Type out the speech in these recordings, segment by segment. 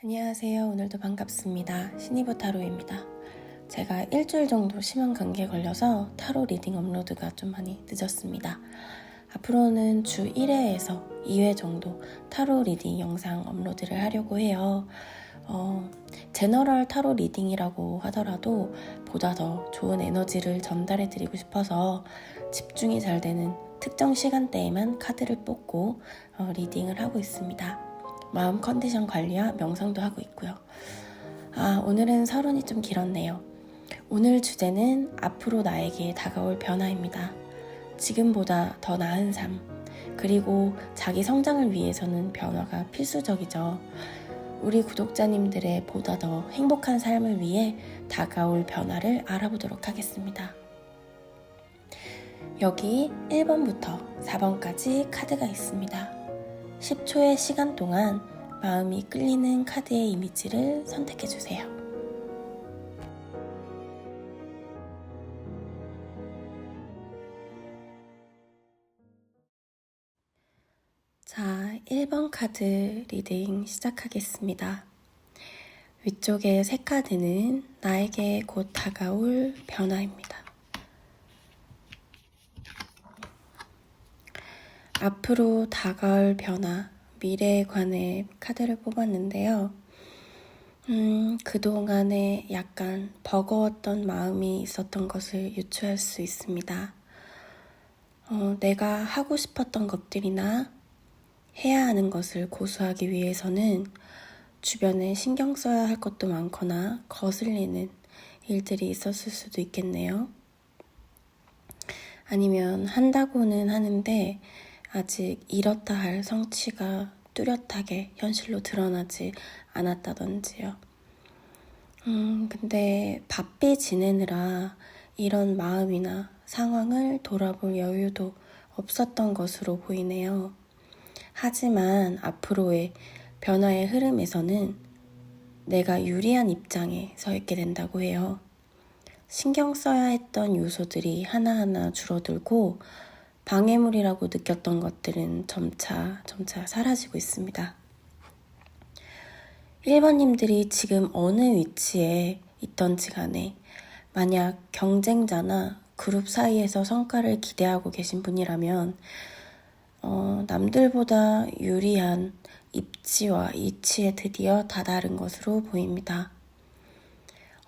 안녕하세요. 오늘도 반갑습니다. 신이보 타로입니다. 제가 일주일 정도 심한 감기에 걸려서 타로 리딩 업로드가 좀 많이 늦었습니다. 앞으로는 주 1회에서 2회 정도 타로 리딩 영상 업로드를 하려고 해요. 제너럴 타로 리딩이라고 하더라도 보다 더 좋은 에너지를 전달해 드리고 싶어서 집중이 잘 되는 특정 시간대에만 카드를 뽑고 리딩을 하고 있습니다. 마음 컨디션 관리와 명상도 하고 있고요. 오늘은 서론이 좀 길었네요. 오늘 주제는 앞으로 나에게 다가올 변화입니다. 지금보다 더 나은 삶, 그리고 자기 성장을 위해서는 변화가 필수적이죠. 우리 구독자님들의 보다 더 행복한 삶을 위해 다가올 변화를 알아보도록 하겠습니다. 여기 1번부터 4번까지 카드가 있습니다. 10초의 시간 동안 마음이 끌리는 카드의 이미지를 선택해주세요. 자, 1번 카드 리딩 시작하겠습니다. 위쪽의 새 카드는 나에게 곧 다가올 변화입니다. 앞으로 다가올 변화, 미래에 관해 카드를 뽑았는데요. 그동안에 약간 버거웠던 마음이 있었던 것을 유추할 수 있습니다. 내가 하고 싶었던 것들이나 해야 하는 것을 고수하기 위해서는 주변에 신경 써야 할 것도 많거나 거슬리는 일들이 있었을 수도 있겠네요. 아니면 한다고는 하는데 아직 이렇다 할 성취가 뚜렷하게 현실로 드러나지 않았다든지요. 근데 바삐 지내느라 이런 마음이나 상황을 돌아볼 여유도 없었던 것으로 보이네요. 하지만 앞으로의 변화의 흐름에서는 내가 유리한 입장에 서 있게 된다고 해요. 신경 써야 했던 요소들이 하나하나 줄어들고 방해물이라고 느꼈던 것들은 점차 사라지고 있습니다. 1번님들이 지금 어느 위치에 있던지 간에 만약 경쟁자나 그룹 사이에서 성과를 기대하고 계신 분이라면 남들보다 유리한 입지와 이치에 드디어 다다른 것으로 보입니다.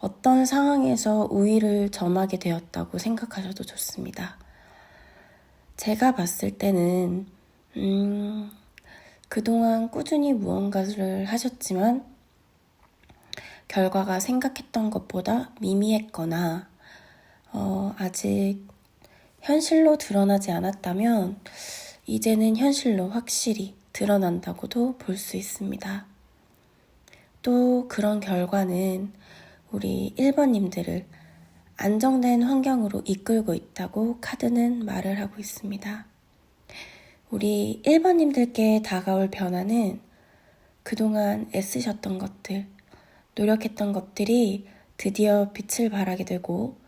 어떤 상황에서 우위를 점하게 되었다고 생각하셔도 좋습니다. 제가 봤을 때는 그동안 꾸준히 무언가를 하셨지만 결과가 생각했던 것보다 미미했거나 아직 현실로 드러나지 않았다면 이제는 현실로 확실히 드러난다고도 볼 수 있습니다. 또 그런 결과는 우리 1번님들을 안정된 환경으로 이끌고 있다고 카드는 말을 하고 있습니다. 우리 1번님들께 다가올 변화는 그동안 애쓰셨던 것들, 노력했던 것들이 드디어 빛을 발하게 되고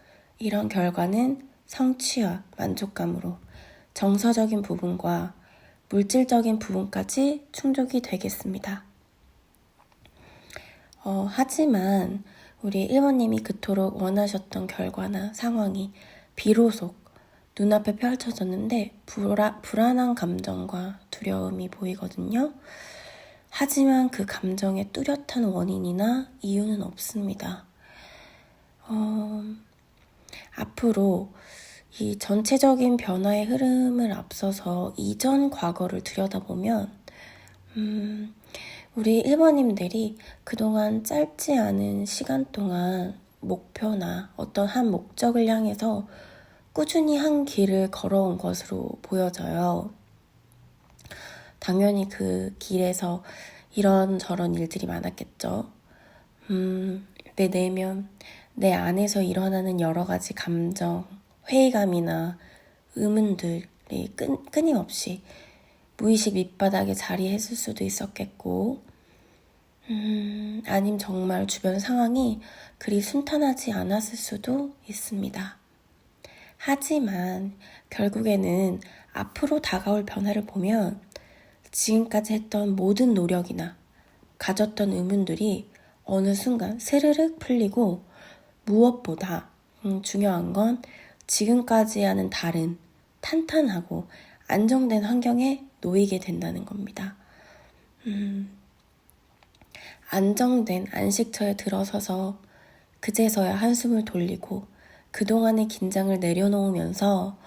이런 결과는 성취와 만족감으로 정서적인 부분과 물질적인 부분까지 충족이 되겠습니다. 하지만 우리 1번님이 그토록 원하셨던 결과나 상황이 비로소 눈앞에 펼쳐졌는데 불안한 감정과 두려움이 보이거든요. 하지만 그 감정의 뚜렷한 원인이나 이유는 없습니다. 앞으로 이 전체적인 변화의 흐름을 앞서서 이전 과거를 들여다보면 우리 1번님들이 그동안 짧지 않은 시간 동안 목표나 어떤 한 목적을 향해서 꾸준히 한 길을 걸어온 것으로 보여져요. 당연히 그 길에서 이런저런 일들이 많았겠죠. 내 내면, 내 안에서 일어나는 여러 가지 감정, 회의감이나 의문들이 끊임없이 무의식 밑바닥에 자리했을 수도 있었겠고, 아님 정말 주변 상황이 그리 순탄하지 않았을 수도 있습니다. 하지만 결국에는 앞으로 다가올 변화를 보면 지금까지 했던 모든 노력이나 가졌던 의문들이 어느 순간 스르륵 풀리고 무엇보다 중요한 건 지금까지와는 다른 탄탄하고 안정된 환경에 놓이게 된다는 겁니다. 안정된 안식처에 들어서서 그제서야 한숨을 돌리고 그동안의 긴장을 내려놓으면서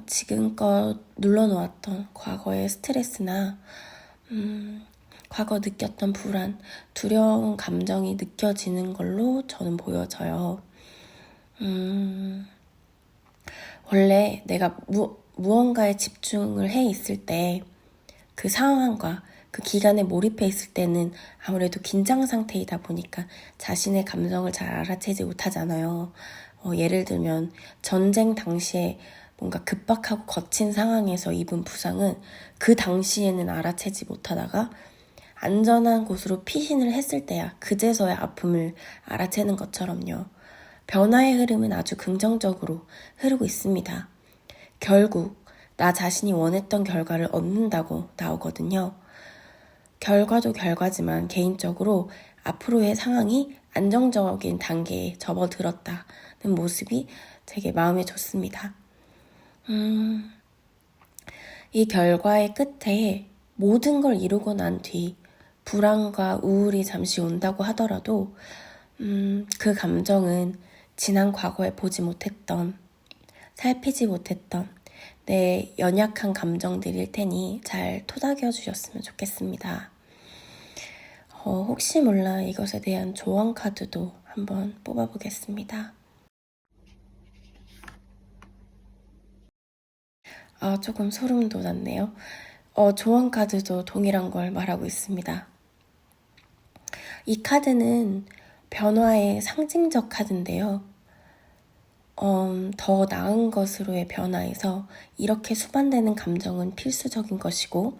지금껏 눌러놓았던 과거의 스트레스나 과거 느꼈던 불안, 두려운 감정이 느껴지는 걸로 저는 보여져요. 원래 내가 무언가에 집중을 해 있을 때 그 상황과 그 기간에 몰입해 있을 때는 아무래도 긴장 상태이다 보니까 자신의 감정을 잘 알아채지 못하잖아요. 예를 들면 전쟁 당시에 뭔가 급박하고 거친 상황에서 입은 부상은 그 당시에는 알아채지 못하다가 안전한 곳으로 피신을 했을 때야 그제서야 아픔을 알아채는 것처럼요. 변화의 흐름은 아주 긍정적으로 흐르고 있습니다. 결국 나 자신이 원했던 결과를 얻는다고 나오거든요. 결과도 결과지만 개인적으로 앞으로의 상황이 안정적인 단계에 접어들었다는 모습이 되게 마음에 좋습니다. 이 결과의 끝에 모든 걸 이루고 난 뒤 불안과 우울이 잠시 온다고 하더라도 그 감정은 지난 과거에 보지 못했던, 살피지 못했던 내 연약한 감정들일 테니 잘 토닥여 주셨으면 좋겠습니다. 혹시 몰라 이것에 대한 조언 카드도 한번 뽑아보겠습니다. 조금 소름 돋았네요. 조언 카드도 동일한 걸 말하고 있습니다. 이 카드는 변화의 상징적 카드인데요. 더 나은 것으로의 변화에서 이렇게 수반되는 감정은 필수적인 것이고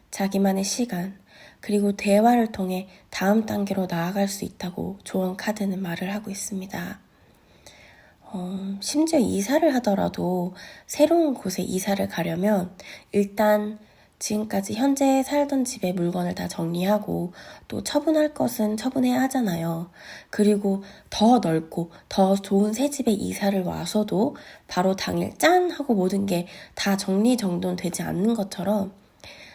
자기만의 시간 그리고 대화를 통해 다음 단계로 나아갈 수 있다고 조언 카드는 말을 하고 있습니다. 심지어 이사를 하더라도 새로운 곳에 이사를 가려면 일단 지금까지 현재 살던 집의 물건을 다 정리하고 또 처분할 것은 처분해야 하잖아요. 그리고 더 넓고 더 좋은 새 집에 이사를 와서도 바로 당일 짠 하고 모든 게 다 정리정돈되지 않는 것처럼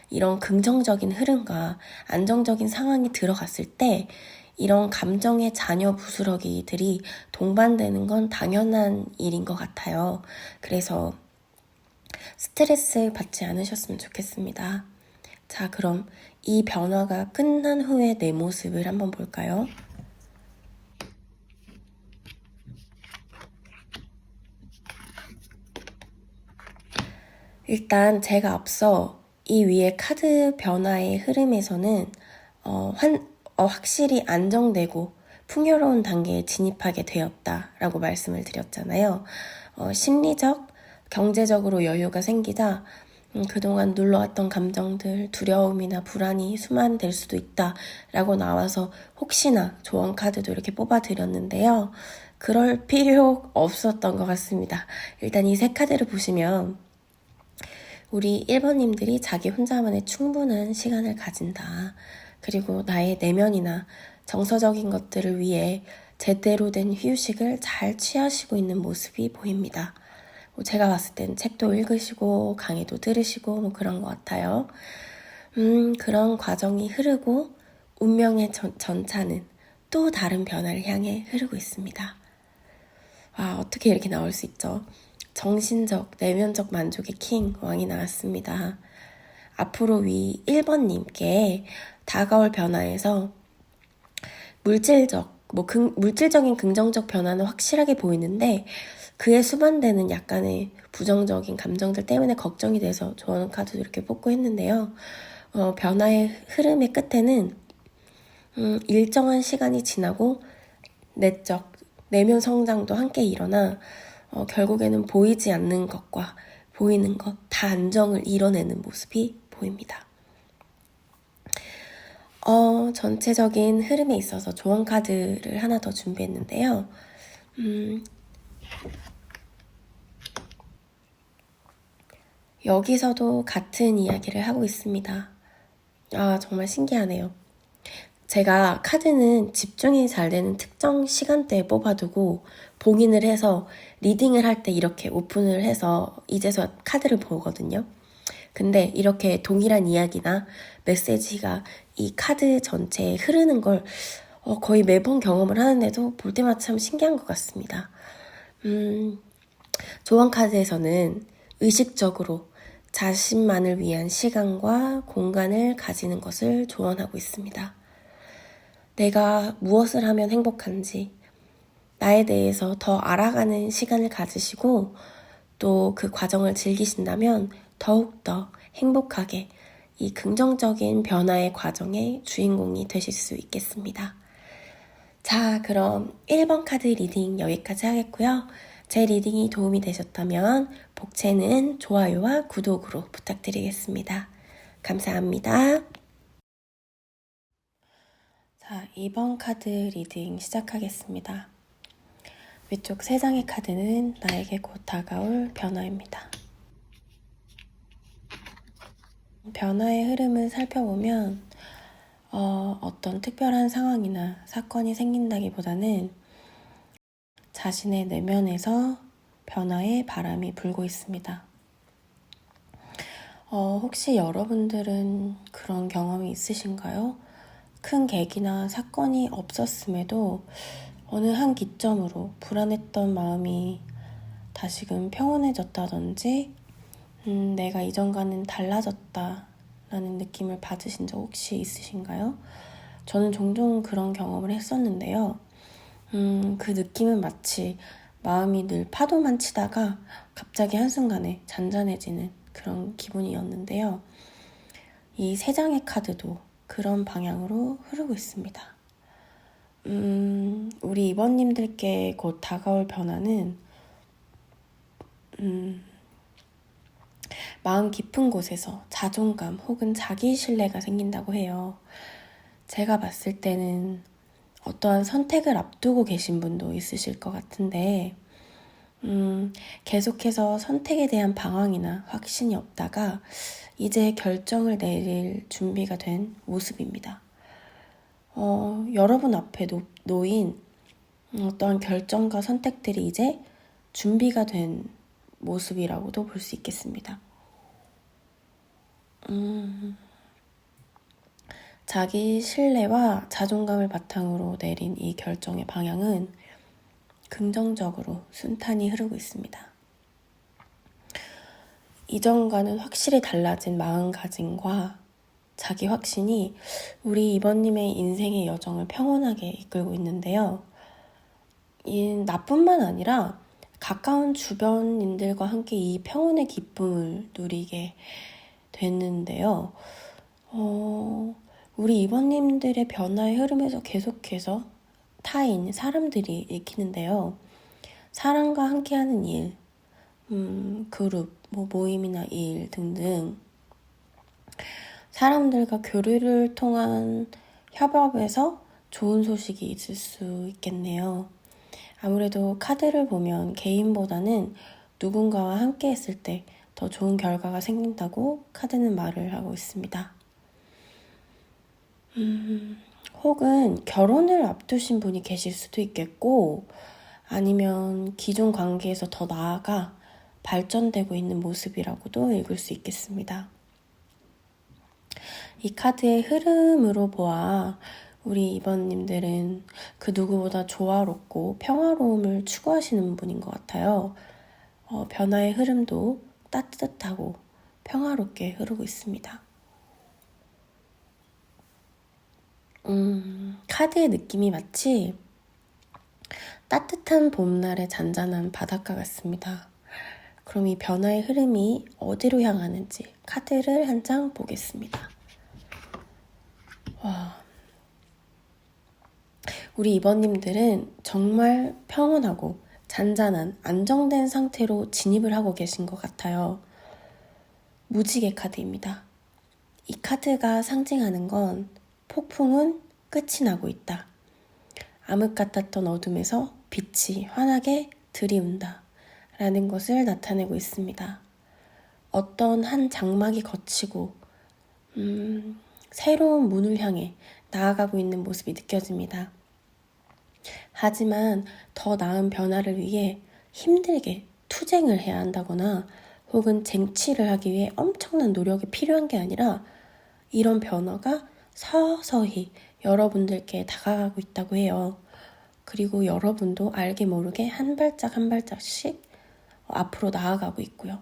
이런 긍정적인 흐름과 안정적인 상황이 들어갔을 때 이런 감정의 잔여 부스러기들이 동반되는 건 당연한 일인 것 같아요. 그래서 스트레스 받지 않으셨으면 좋겠습니다. 자, 그럼 이 변화가 끝난 후의 내 모습을 한번 볼까요? 일단 제가 앞서 이 위에 카드 변화의 흐름에서는 확실히 안정되고 풍요로운 단계에 진입하게 되었다라고 말씀을 드렸잖아요. 심리적, 경제적으로 여유가 생기자 그동안 눌러왔던 감정들, 두려움이나 불안이 수만될 수도 있다라고 나와서 혹시나 조언 카드도 이렇게 뽑아드렸는데요. 그럴 필요 없었던 것 같습니다. 일단 이 세 카드를 보시면 우리 1번님들이 자기 혼자만의 충분한 시간을 가진다. 그리고 나의 내면이나 정서적인 것들을 위해 제대로 된 휴식을 잘 취하시고 있는 모습이 보입니다. 제가 봤을 땐 책도 읽으시고 강의도 들으시고 그런 것 같아요. 그런 과정이 흐르고 운명의 전차는 또 다른 변화를 향해 흐르고 있습니다. 와, 어떻게 이렇게 나올 수 있죠? 정신적, 내면적 만족의 킹, 왕이 나왔습니다. 앞으로 위 1번님께 다가올 변화에서 물질적인 긍정적 변화는 확실하게 보이는데 그에 수반되는 약간의 부정적인 감정들 때문에 걱정이 돼서 조언 카드도 이렇게 뽑고 했는데요. 변화의 흐름의 끝에는 일정한 시간이 지나고 내적, 내면 성장도 함께 일어나 결국에는 보이지 않는 것과 보이는 것 다 안정을 이뤄내는 모습이 보입니다. 전체적인 흐름에 있어서 조언 카드를 하나 더 준비했는데요. 여기서도 같은 이야기를 하고 있습니다. 정말 신기하네요. 제가 카드는 집중이 잘 되는 특정 시간대에 뽑아두고 봉인을 해서 리딩을 할 때 이렇게 오픈을 해서 이제서 카드를 보거든요. 근데 이렇게 동일한 이야기나 메시지가 이 카드 전체에 흐르는 걸 거의 매번 경험을 하는데도 볼 때마다 참 신기한 것 같습니다. 조언 카드에서는 의식적으로 자신만을 위한 시간과 공간을 가지는 것을 조언하고 있습니다. 내가 무엇을 하면 행복한지, 나에 대해서 더 알아가는 시간을 가지시고 또 그 과정을 즐기신다면 더욱더 행복하게 이 긍정적인 변화의 과정의 주인공이 되실 수 있겠습니다. 자, 그럼 1번 카드 리딩 여기까지 하겠고요. 제 리딩이 도움이 되셨다면 복채는 좋아요와 구독으로 부탁드리겠습니다. 감사합니다. 자, 2번 카드 리딩 시작하겠습니다. 위쪽 3장의 카드는 나에게 곧 다가올 변화입니다. 변화의 흐름을 살펴보면 어떤 특별한 상황이나 사건이 생긴다기보다는 자신의 내면에서 변화의 바람이 불고 있습니다. 혹시 여러분들은 그런 경험이 있으신가요? 큰 계기나 사건이 없었음에도 어느 한 기점으로 불안했던 마음이 다시금 평온해졌다든지 내가 이전과는 달라졌다라는 느낌을 받으신 적 혹시 있으신가요? 저는 종종 그런 경험을 했었는데요. 그 느낌은 마치 마음이 늘 파도만 치다가 갑자기 한순간에 잔잔해지는 그런 기분이었는데요. 이 3장의 카드도 그런 방향으로 흐르고 있습니다. 우리 이번님들께 곧 다가올 변화는 마음 깊은 곳에서 자존감 혹은 자기 신뢰가 생긴다고 해요. 제가 봤을 때는 어떠한 선택을 앞두고 계신 분도 있으실 것 같은데 계속해서 선택에 대한 방황이나 확신이 없다가 이제 결정을 내릴 준비가 된 모습입니다. 여러분 앞에 놓인 어떠한 결정과 선택들이 이제 준비가 된 모습이라고도 볼 수 있겠습니다. 자기 신뢰와 자존감을 바탕으로 내린 이 결정의 방향은 긍정적으로 순탄히 흐르고 있습니다. 이전과는 확실히 달라진 마음가짐과 자기 확신이 우리 이번님의 인생의 여정을 평온하게 이끌고 있는데요. 나뿐만 아니라 가까운 주변인들과 함께 이 평온의 기쁨을 누리게 됐는데요. 우리 이번님들의 변화의 흐름에서 계속해서 타인, 사람들이 읽히는데요. 사람과 함께하는 일, 그룹, 모임이나 일 등등 사람들과 교류를 통한 협업에서 좋은 소식이 있을 수 있겠네요. 아무래도 카드를 보면 개인보다는 누군가와 함께 했을 때 더 좋은 결과가 생긴다고 카드는 말을 하고 있습니다. 혹은 결혼을 앞두신 분이 계실 수도 있겠고 아니면 기존 관계에서 더 나아가 발전되고 있는 모습이라고도 읽을 수 있겠습니다. 이 카드의 흐름으로 보아 우리 이번님들은 그 누구보다 조화롭고 평화로움을 추구하시는 분인 것 같아요. 변화의 흐름도 따뜻하고 평화롭게 흐르고 있습니다. 카드의 느낌이 마치 따뜻한 봄날의 잔잔한 바닷가 같습니다. 그럼 이 변화의 흐름이 어디로 향하는지 카드를 한 장 보겠습니다. 와, 우리 이번님들은 정말 평온하고 잔잔한 안정된 상태로 진입을 하고 계신 것 같아요. 무지개 카드입니다. 이 카드가 상징하는 건 폭풍은 끝이 나고 있다. 암흑 같았던 어둠에서 빛이 환하게 들이운다. 라는 것을 나타내고 있습니다. 어떤 한 장막이 걷히고 새로운 문을 향해 나아가고 있는 모습이 느껴집니다. 하지만 더 나은 변화를 위해 힘들게 투쟁을 해야 한다거나 혹은 쟁취를 하기 위해 엄청난 노력이 필요한 게 아니라 이런 변화가 서서히 여러분들께 다가가고 있다고 해요. 그리고 여러분도 알게 모르게 한 발짝 한 발짝씩 앞으로 나아가고 있고요.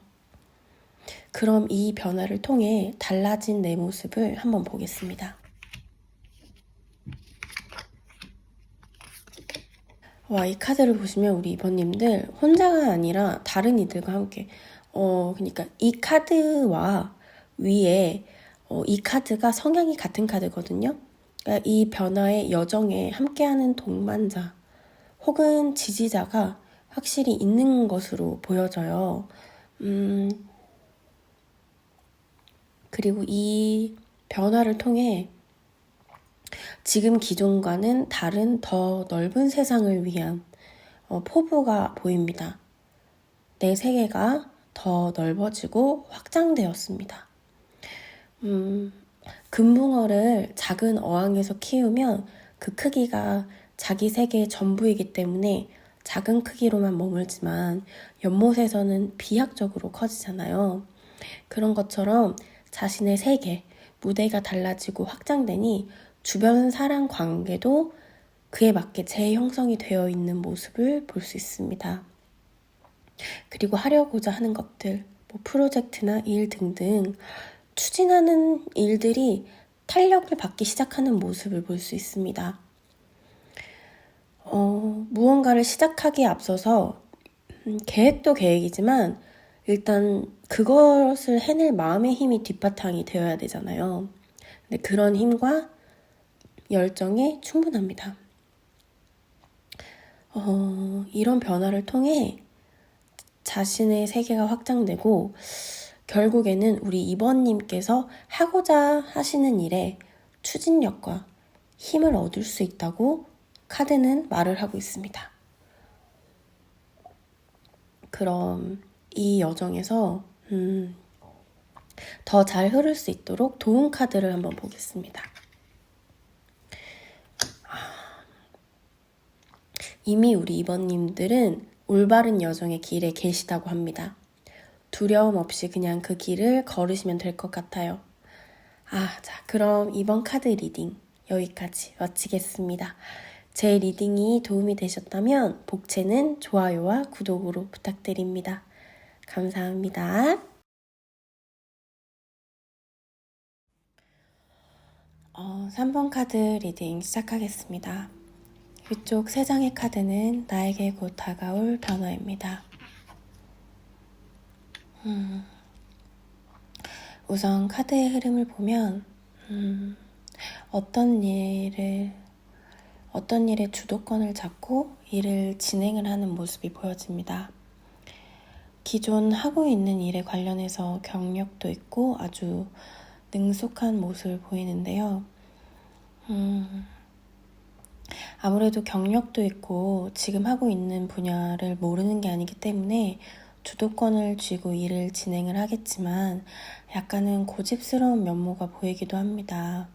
그럼 이 변화를 통해 달라진 내 모습을 한번 보겠습니다. 와, 이 카드를 보시면 우리 이번님들 혼자가 아니라 다른 이들과 함께 그러니까 이 카드와 위에 이 카드가 성향이 같은 카드거든요. 그러니까 이 변화의 여정에 함께하는 동반자 혹은 지지자가 확실히 있는 것으로 보여져요. 그리고 이 변화를 통해 지금 기존과는 다른 더 넓은 세상을 위한 포부가 보입니다. 내 세계가 더 넓어지고 확장되었습니다. 금붕어를 작은 어항에서 키우면 그 크기가 자기 세계의 전부이기 때문에 작은 크기로만 머물지만 연못에서는 비약적으로 커지잖아요. 그런 것처럼 자신의 세계, 무대가 달라지고 확장되니 주변 사람 관계도 그에 맞게 재형성이 되어 있는 모습을 볼 수 있습니다. 그리고 하려고자 하는 것들, 프로젝트나 일 등등 추진하는 일들이 탄력을 받기 시작하는 모습을 볼 수 있습니다. 무언가를 시작하기에 앞서서 계획도 계획이지만 일단 그것을 해낼 마음의 힘이 뒷바탕이 되어야 되잖아요. 근데 그런 힘과 열정이 충분합니다. 이런 변화를 통해 자신의 세계가 확장되고 결국에는 우리 2번님께서 하고자 하시는 일에 추진력과 힘을 얻을 수 있다고 카드는 말을 하고 있습니다. 그럼 이 여정에서 더 잘 흐를 수 있도록 도움 카드를 한번 보겠습니다. 이미 우리 2번님들은 올바른 여정의 길에 계시다고 합니다. 두려움 없이 그냥 그 길을 걸으시면 될 것 같아요. 자, 그럼 이번 카드 리딩 여기까지 마치겠습니다. 제 리딩이 도움이 되셨다면 복채는 좋아요와 구독으로 부탁드립니다. 감사합니다. 3번 카드 리딩 시작하겠습니다. 위쪽 3장의 카드는 나에게 곧 다가올 변화입니다. 우선 카드의 흐름을 보면 어떤 일에 주도권을 잡고 일을 진행을 하는 모습이 보여집니다. 기존 하고 있는 일에 관련해서 경력도 있고 아주 능숙한 모습을 보이는데요. 아무래도 경력도 있고 지금 하고 있는 분야를 모르는 게 아니기 때문에 주도권을 쥐고 일을 진행을 하겠지만 약간은 고집스러운 면모가 보이기도 합니다.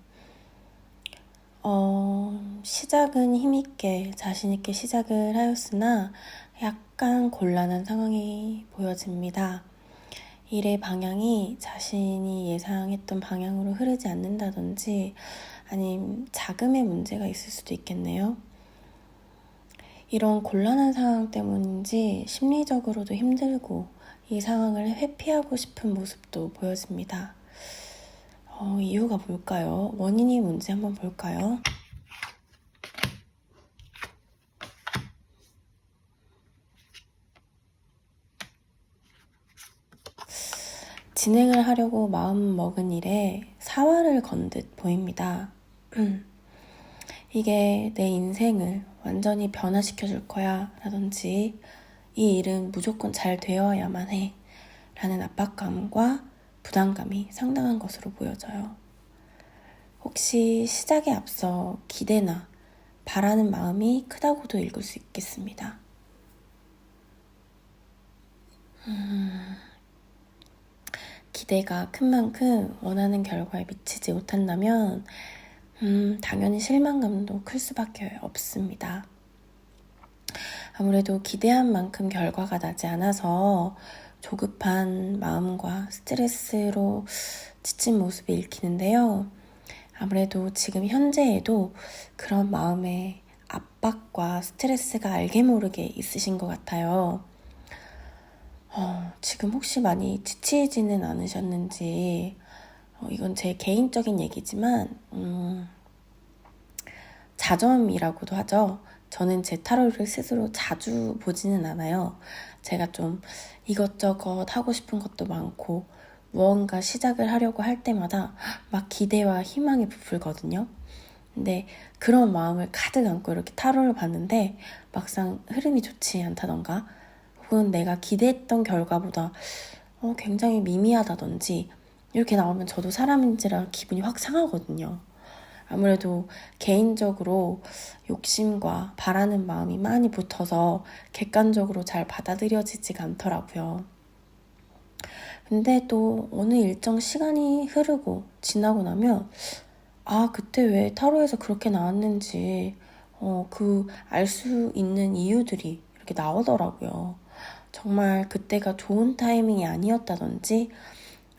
시작은 힘있게 자신있게 시작을 하였으나 약간 곤란한 상황이 보여집니다. 일의 방향이 자신이 예상했던 방향으로 흐르지 않는다든지 아니면 자금의 문제가 있을 수도 있겠네요. 이런 곤란한 상황 때문인지 심리적으로도 힘들고 이 상황을 회피하고 싶은 모습도 보여집니다. 이유가 뭘까요? 원인이 뭔지 한번 볼까요? 진행을 하려고 마음 먹은 일에 사활을 건 듯 보입니다. 이게 내 인생을 완전히 변화시켜줄 거야 라든지 이 일은 무조건 잘 되어야만 해 라는 압박감과 부담감이 상당한 것으로 보여져요. 혹시 시작에 앞서 기대나 바라는 마음이 크다고도 읽을 수 있겠습니다. 기대가 큰 만큼 원하는 결과에 미치지 못한다면 당연히 실망감도 클 수밖에 없습니다. 아무래도 기대한 만큼 결과가 나지 않아서 조급한 마음과 스트레스로 지친 모습이 읽히는데요. 아무래도 지금 현재에도 그런 마음의 압박과 스트레스가 알게 모르게 있으신 것 같아요. 지금 혹시 많이 지치지는 않으셨는지, 이건 제 개인적인 얘기지만 자점이라고도 하죠. 저는 제 타로를 스스로 자주 보지는 않아요. 제가 좀 이것저것 하고 싶은 것도 많고 무언가 시작을 하려고 할 때마다 막 기대와 희망이 부풀거든요. 근데 그런 마음을 가득 안고 이렇게 타로를 봤는데 막상 흐름이 좋지 않다던가 혹은 내가 기대했던 결과보다 굉장히 미미하다든지 이렇게 나오면 저도 사람인지라 기분이 확 상하거든요. 아무래도 개인적으로 욕심과 바라는 마음이 많이 붙어서 객관적으로 잘 받아들여지지가 않더라고요. 근데 또 어느 일정 시간이 흐르고 지나고 나면 그때 왜 타로에서 그렇게 나왔는지 알 수 있는 이유들이 이렇게 나오더라고요. 정말 그때가 좋은 타이밍이 아니었다든지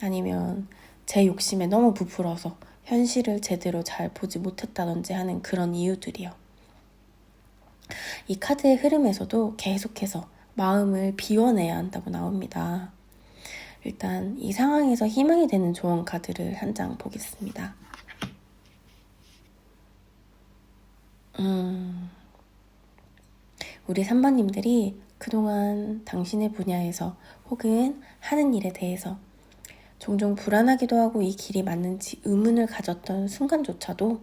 아니면 제 욕심에 너무 부풀어서 현실을 제대로 잘 보지 못했다든지 하는 그런 이유들이요. 이 카드의 흐름에서도 계속해서 마음을 비워내야 한다고 나옵니다. 일단 이 상황에서 희망이 되는 조언 카드를 한 장 보겠습니다. 우리 3번님들이 그동안 당신의 분야에서 혹은 하는 일에 대해서 종종 불안하기도 하고 이 길이 맞는지 의문을 가졌던 순간조차도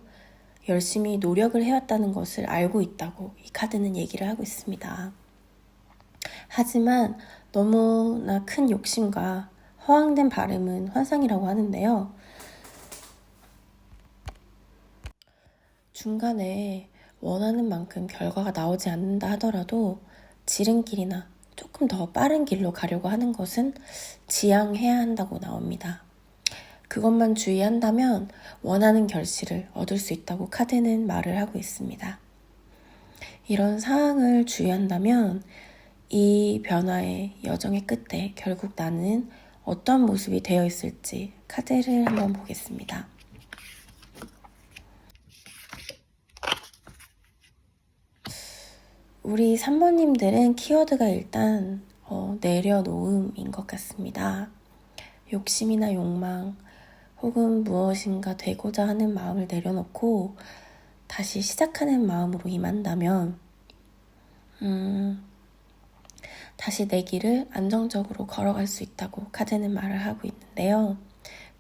열심히 노력을 해왔다는 것을 알고 있다고 이 카드는 얘기를 하고 있습니다. 하지만 너무나 큰 욕심과 허황된 바람은 환상이라고 하는데요. 중간에 원하는 만큼 결과가 나오지 않는다 하더라도 지름길이나 조금 더 빠른 길로 가려고 하는 것은 지양해야 한다고 나옵니다. 그것만 주의한다면 원하는 결실을 얻을 수 있다고 카드는 말을 하고 있습니다. 이런 상황을 주의한다면 이 변화의 여정의 끝에 결국 나는 어떤 모습이 되어 있을지 카드를 한번 보겠습니다. 우리 3번님들은 키워드가 일단 내려놓음인 것 같습니다. 욕심이나 욕망 혹은 무엇인가 되고자 하는 마음을 내려놓고 다시 시작하는 마음으로 임한다면 다시 내 길을 안정적으로 걸어갈 수 있다고 카드는 말을 하고 있는데요.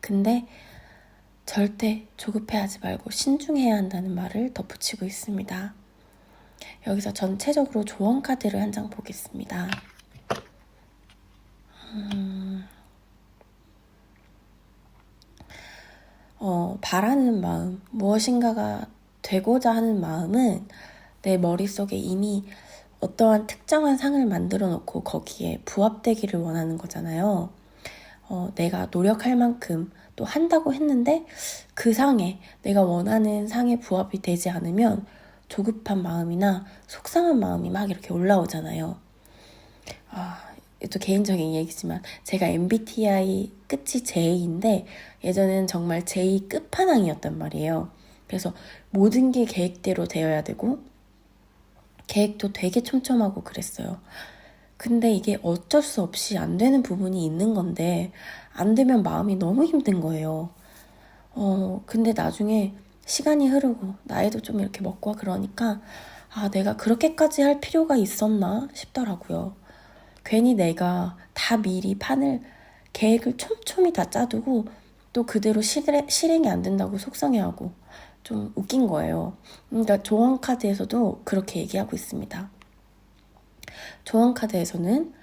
근데 절대 조급해하지 말고 신중해야 한다는 말을 덧붙이고 있습니다. 여기서 전체적으로 조언 카드를 한 장 보겠습니다. 바라는 마음, 무엇인가가 되고자 하는 마음은 내 머릿속에 이미 어떠한 특정한 상을 만들어 놓고 거기에 부합되기를 원하는 거잖아요. 내가 노력할 만큼 또 한다고 했는데 그 상에 내가 원하는 상에 부합이 되지 않으면 조급한 마음이나 속상한 마음이 막 이렇게 올라오잖아요. 또 개인적인 얘기지만 제가 MBTI 끝이 J인데 예전엔 정말 J 끝판왕이었단 말이에요. 그래서 모든 게 계획대로 되어야 되고 계획도 되게 촘촘하고 그랬어요. 근데 이게 어쩔 수 없이 안 되는 부분이 있는 건데 안 되면 마음이 너무 힘든 거예요. 근데 나중에 시간이 흐르고 나이도 좀 이렇게 먹고 그러니까 내가 그렇게까지 할 필요가 있었나 싶더라고요. 괜히 내가 다 미리 계획을 촘촘히 다 짜두고 또 그대로 실행이 안 된다고 속상해하고 좀 웃긴 거예요. 그러니까 조언 카드에서도 그렇게 얘기하고 있습니다. 조언 카드에서는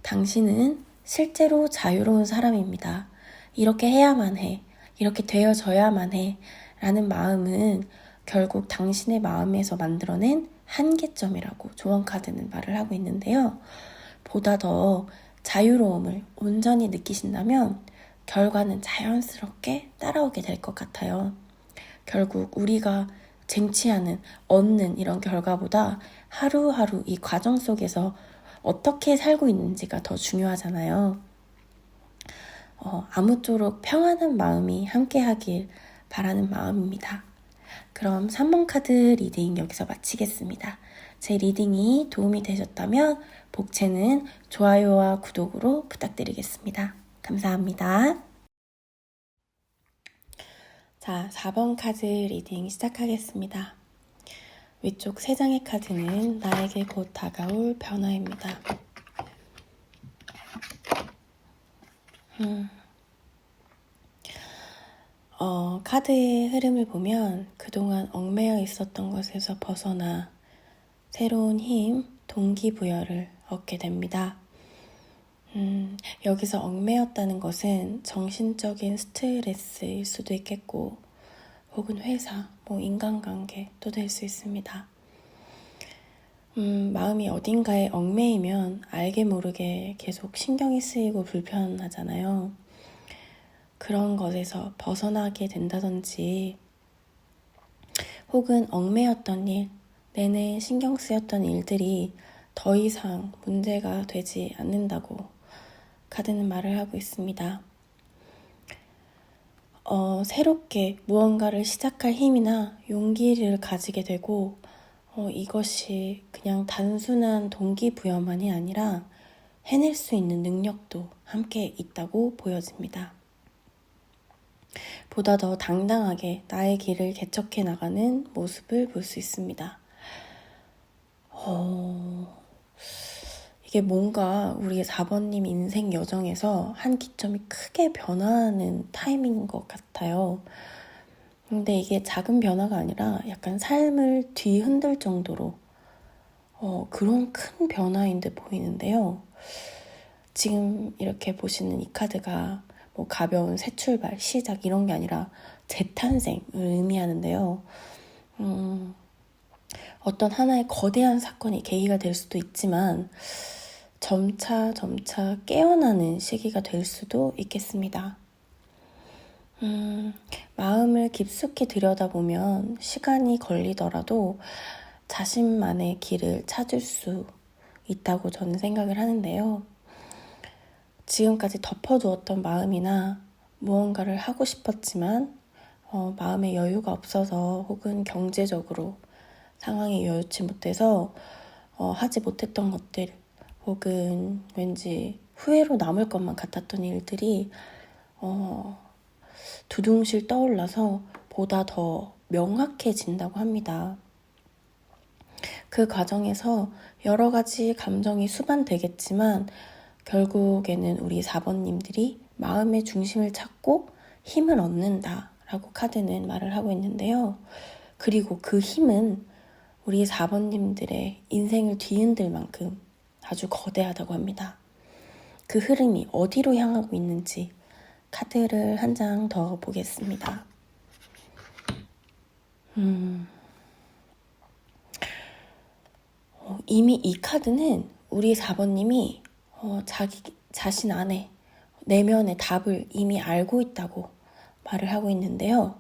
당신은 실제로 자유로운 사람입니다. 이렇게 해야만 해. 이렇게 되어져야만 해. 라는 마음은 결국 당신의 마음에서 만들어낸 한계점이라고 조언 카드는 말을 하고 있는데요. 보다 더 자유로움을 온전히 느끼신다면 결과는 자연스럽게 따라오게 될 것 같아요. 결국 우리가 쟁취하는, 얻는 이런 결과보다 하루하루 이 과정 속에서 어떻게 살고 있는지가 더 중요하잖아요. 아무쪼록 평안한 마음이 함께하길 바라는 마음입니다. 그럼 3번 카드 리딩 여기서 마치겠습니다. 제 리딩이 도움이 되셨다면 복채는 좋아요와 구독으로 부탁드리겠습니다. 감사합니다. 자, 4번 카드 리딩 시작하겠습니다. 위쪽 3장의 카드는 나에게 곧 다가올 변화입니다. 카드의 흐름을 보면 그동안 얽매여 있었던 것에서 벗어나 새로운 힘, 동기부여를 얻게 됩니다. 여기서 얽매였다는 것은 정신적인 스트레스일 수도 있겠고, 혹은 회사, 인간관계도 될 수 있습니다. 마음이 어딘가에 얽매이면 알게 모르게 계속 신경이 쓰이고 불편하잖아요. 그런 것에서 벗어나게 된다든지, 혹은 얽매였던 일, 내내 신경 쓰였던 일들이 더 이상 문제가 되지 않는다고 카드는 말을 하고 있습니다. 새롭게 무언가를 시작할 힘이나 용기를 가지게 되고, 이것이 그냥 단순한 동기부여만이 아니라 해낼 수 있는 능력도 함께 있다고 보여집니다. 보다 더 당당하게 나의 길을 개척해 나가는 모습을 볼 수 있습니다. 이게 뭔가 우리 4번님 인생 여정에서 한 기점이 크게 변화하는 타이밍인 것 같아요. 근데 이게 작은 변화가 아니라 약간 삶을 뒤흔들 정도로 그런 큰 변화인 듯 보이는데요. 지금 이렇게 보시는 이 카드가 가벼운 새 출발, 시작 이런 게 아니라 재탄생을 의미하는데요. 어떤 하나의 거대한 사건이 계기가 될 수도 있지만 점차 깨어나는 시기가 될 수도 있겠습니다. 마음을 깊숙이 들여다보면 시간이 걸리더라도 자신만의 길을 찾을 수 있다고 저는 생각을 하는데요. 지금까지 덮어두었던 마음이나 무언가를 하고 싶었지만 마음의 여유가 없어서 혹은 경제적으로 상황이 여유치 못해서 하지 못했던 것들, 혹은 왠지 후회로 남을 것만 같았던 일들이 두둥실 떠올라서 보다 더 명확해진다고 합니다. 그 과정에서 여러 가지 감정이 수반되겠지만 결국에는 우리 4번님들이 마음의 중심을 찾고 힘을 얻는다라고 카드는 말을 하고 있는데요. 그리고 그 힘은 우리 4번님들의 인생을 뒤흔들 만큼 아주 거대하다고 합니다. 그 흐름이 어디로 향하고 있는지 카드를 한 장 더 보겠습니다. 이미 이 카드는 우리 4번님이 자기 자신 안에 내면의 답을 이미 알고 있다고 말을 하고 있는데요.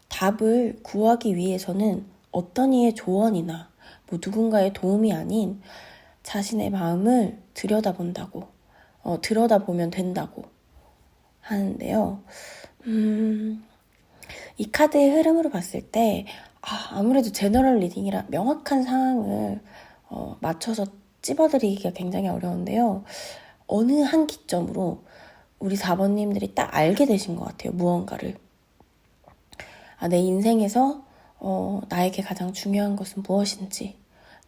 답을 구하기 위해서는 어떤 이의 조언이나 누군가의 도움이 아닌 자신의 마음을 들여다본다고, 들여다보면 된다고 하는데요. 이 카드의 흐름으로 봤을 때 아무래도 제너럴 리딩이라 명확한 상황을 맞춰서 찝어드리기가 굉장히 어려운데요. 어느 한 기점으로 우리 4번님들이 딱 알게 되신 것 같아요. 무언가를. 내 인생에서 나에게 가장 중요한 것은 무엇인지,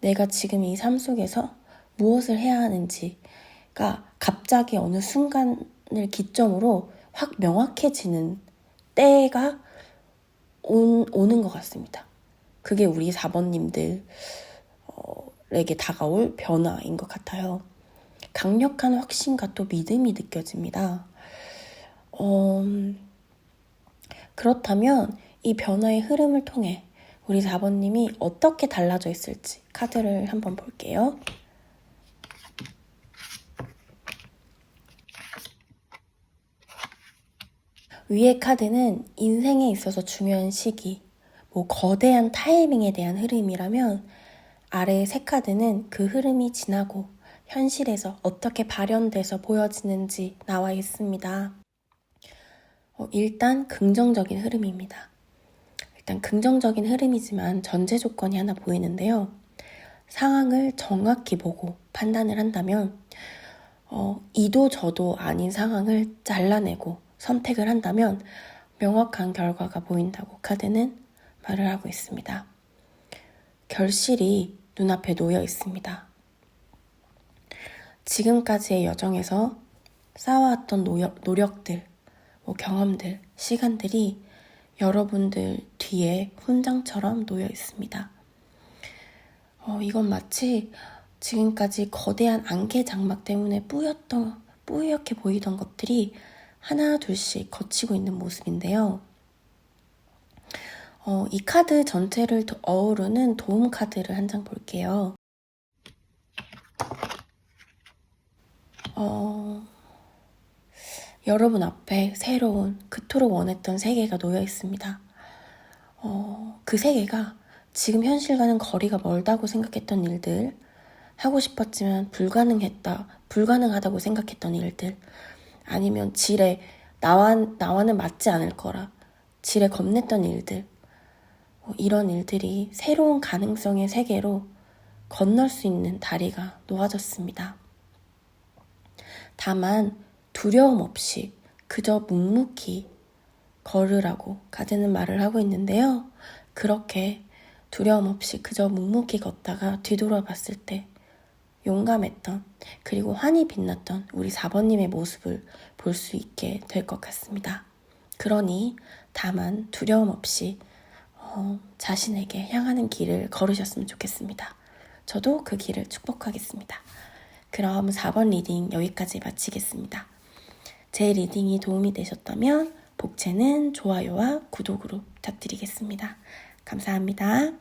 내가 지금 이 삶 속에서 무엇을 해야 하는지가 갑자기 어느 순간을 기점으로 확 명확해지는 때가 오는 것 같습니다. 그게 우리 4번님들에게 다가올 변화인 것 같아요. 강력한 확신과 또 믿음이 느껴집니다. 그렇다면 이 변화의 흐름을 통해 우리 4번님이 어떻게 달라져 있을지 카드를 한번 볼게요. 위의 카드는 인생에 있어서 중요한 시기, 뭐 거대한 타이밍에 대한 흐름이라면 아래 세 카드는 그 흐름이 지나고 현실에서 어떻게 발현돼서 보여지는지 나와 있습니다. 일단 긍정적인 흐름입니다. 일단 긍정적인 흐름이지만 전제 조건이 하나 보이는데요. 상황을 정확히 보고 판단을 한다면 이도 저도 아닌 상황을 잘라내고 선택을 한다면 명확한 결과가 보인다고 카드는 말을 하고 있습니다. 결실이 눈앞에 놓여 있습니다. 지금까지의 여정에서 쌓아왔던 노력들, 경험들, 시간들이 여러분들 뒤에 훈장처럼 놓여 있습니다. 이건 마치 지금까지 거대한 안개 장막 때문에 뿌옇게 보이던 것들이 하나 둘씩 걷히고 있는 모습인데요. 이 카드 전체를 어우르는 도움 카드를 한 장 볼게요. 여러분 앞에 새로운 그토록 원했던 세계가 놓여 있습니다. 그 세계가 지금 현실과는 거리가 멀다고 생각했던 일들, 하고 싶었지만 불가능하다고 생각했던 일들, 아니면 나와는 맞지 않을 거라 지레 겁냈던 일들, 이런 일들이 새로운 가능성의 세계로 건널 수 있는 다리가 놓아졌습니다. 다만 두려움 없이 그저 묵묵히 걸으라고 카드는 말을 하고 있는데요. 그렇게 두려움 없이 그저 묵묵히 걷다가 뒤돌아봤을 때 용감했던, 그리고 환히 빛났던 우리 4번님의 모습을 볼 수 있게 될 것 같습니다. 그러니 다만 두려움 없이 자신에게 향하는 길을 걸으셨으면 좋겠습니다. 저도 그 길을 축복하겠습니다. 그럼 4번 리딩 여기까지 마치겠습니다. 제 리딩이 도움이 되셨다면 복채는 좋아요와 구독으로 부탁드리겠습니다. 감사합니다.